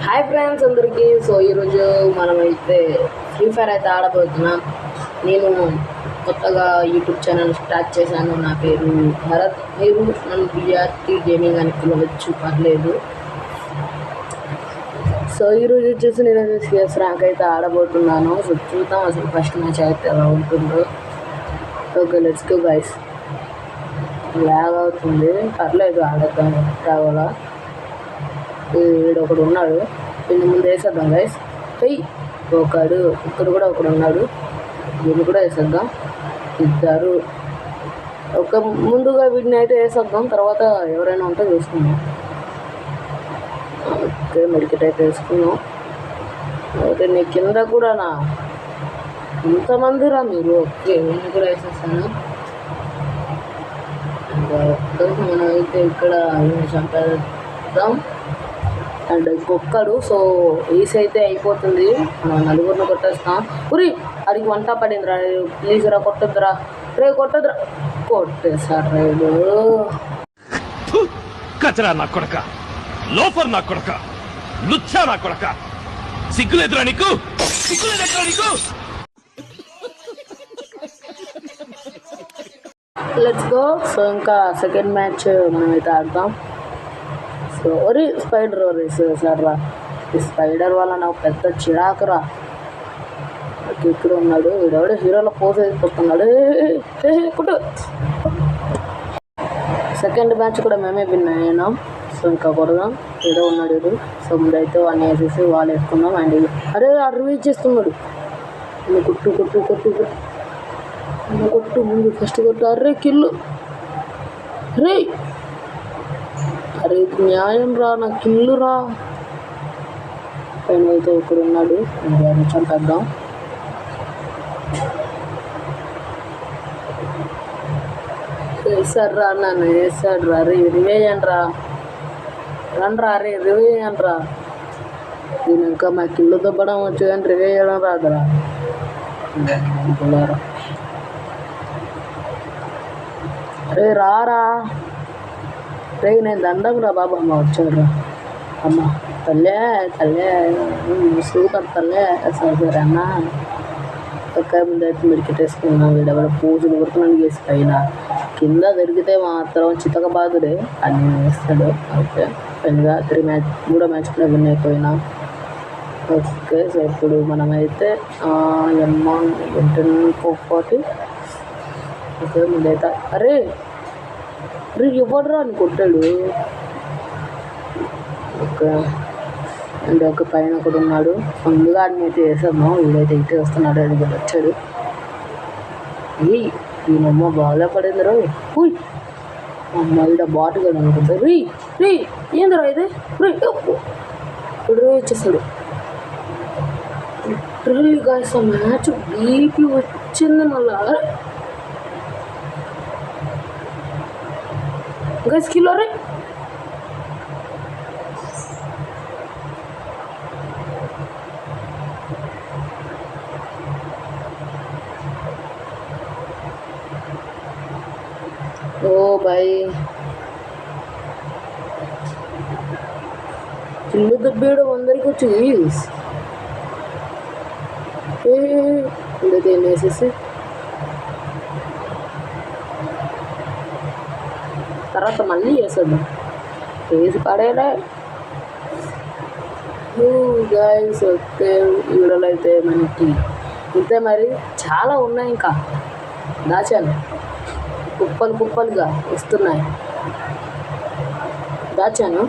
Hi friends అందరికీ. So ఈరోజు మనమైతే ఫ్రీ ఫైర్ అయితే ఆడబోతున్నాం. నేను కొత్తగా యూట్యూబ్ ఛానల్ స్టార్ట్ చేశాను. నా పేరు భరత్. మీరు నన్ను బిఆర్టీ గేమింగ్ అని పిలవచ్చు, పర్లేదు. సో ఈరోజు వచ్చేసి నేను సిఎస్ ర్యాంక్ అయితే ఆడబోతున్నాను. సో చూద్దాం అసలు ఫస్ట్ మ్యాచ్ అయితే ఎలా ఉంటుందో. Okay, let's go guys. Lag అవుతుంది, పర్లేదు, ఆడేద్దాం. కావాలా వీడు ఒకడు ఉన్నాడు, వీడిని ముందు వేసేద్దాం గైస్. ఒకడు ఇక్కడ కూడా ఒకడు ఉన్నాడు, వీడిని కూడా వేసేద్దాం. ఇద్దరు ఒక ముందుగా వీడిని అయితే వేసేద్దాం, తర్వాత ఎవరైనా ఉంటే చూసుకుందాం. ఓకే, మెడికెట్ అయితే వేసుకున్నాం. ఓకే, నీ కింద కూడా నా ఇంతమంది రా మీరు. ఓకే, వీడిని కూడా వేసేస్తాను. మనం అయితే ఇక్కడ చంపేద్దాం. అండ్ ఇంకొక్కడు. సో ఈసీ అయితే అయిపోతుంది, మనం నలుగురిని కొట్టేస్తాం. ఉరి అడిగి వంట పడింది రా, ప్లీజ్ రా, కొట్టొద్దురా రే, కొట్టొద్దురా. కొట్టేసారు రైడు. కచరా నా కొడక, లోఫర్ నా కొడక, లుచ్చా నా కొడక, సిగ్గులేదురా నీకు, సిగ్గులేదురా నీకు. Let's go. సో ఇంకా సెకండ్ మ్యాచ్ మనమైతే ఆడతాం. సో ఒరి స్పైడర్ సార్ రా, ఈ స్పైడర్ వల్ల నాకు పెద్ద చిరాకురా. ఇక్కడ ఉన్నాడు వీడెవడ హీరోలో పోజ్ వేసుకొస్తున్నాడు. కుట్టు. సెకండ్ మ్యాచ్ కూడా మేమే విన్ అయ్యాం. సో ఇంకా కొడదాం. ఏదో ఉన్నాడు వీడు. సో ముందైతే వాడిని వేసేసి వాళ్ళు వేసుకున్నాం. అండ్ అరే రిలీజ్ చేస్తున్నాడు. కొట్టు కొట్టు కొట్టు కొట్టు, ముందు ఫస్ట్ కొట్టు. అరే కిల్లు రే, అరే ఇది న్యాయం రా, నా కిల్లు రా. పైన అయితే ఒకడు ఉన్నాడు, వాడిని చంపేద్దాం. వేసాడు రా నన్ను, వేసాడు రా. అరే రివేయండి రా, రండ్రా. అరే రివేయండి రా. నేను ఇంకా మా కిల్లు దొబ్బడం వచ్చు కానీ రివేయడం రాదురా. అరే రారా రే, నేను దండం రా బాబా. అమ్మ వచ్చాడు రా. అమ్మ తల్లే తల్లే, సూపర్ తల్లే. సరే అన్న. ఒక్క ముందు అయితే మెడికెట్ వేసుకున్నాం. వీడెవడ పూజలు కొడుతున్నాను చేసి పైన కింద దొరికితే మాత్రం చితక బాదుడే అన్నీ వేస్తాడు. ఓకే, పైనగా మూడో మ్యాచ్ కూడా విన్ అయిపోయినా. ఓకే, సో ఇప్పుడు మనమైతే అమౌంట్ 440. ఓకే, ముందైతే అరే రే ఎవడరా అని కొట్టాడు. ఓకే, అండ్ ఒక పైన ఒకడు ఉన్నాడు. ముందుగా అన్ని అయితే వేసాము. వీడైతే ఇటే వస్తున్నాడు, అది వచ్చాడు. ఈయనమ్మ బాగా పడింది రో. అమ్మ ఈడ బాటు కదా అనుకుంటా. రీ ఏందిరా ఇది, ఇప్పుడు ఇచ్చేస్తాడు. లిటరల్లీ గాయ్స్ ఆ మ్యాచ్ బీపీ వచ్చింది మళ్ళా. గైస్ కిల్ రే. ఓ బాయ్, కిల్లు దెబ్బేయడం అందరికి వచ్చి ఇదైతే వేసేసి తర్వాత మళ్ళీ వేసేద్దాం. వేసి పడేలే గైస్. ఓకే, వీడియోలో అయితే మనకి ఇంతే. మరి చాలా ఉన్నాయి, ఇంకా దాచాను. కుప్పలు కుప్పలుగా వస్తున్నాయి, దాచాను.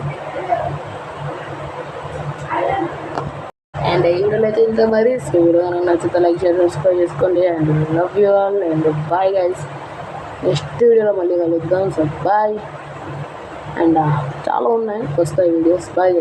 అండ్ ఈ వీడియోలో అయితే ఇంత. మరి సో వీడియో నచ్చితే లైక్ షేర్ సబ్స్క్రైబ్ చేసుకోండి. And love you all and bye guys. Next వీడియోలో మళ్ళీ కలుద్దాం. So bye. అండ్ చాలా ఉన్నాయి, వస్తాయి వీడియోస్. బాయ్.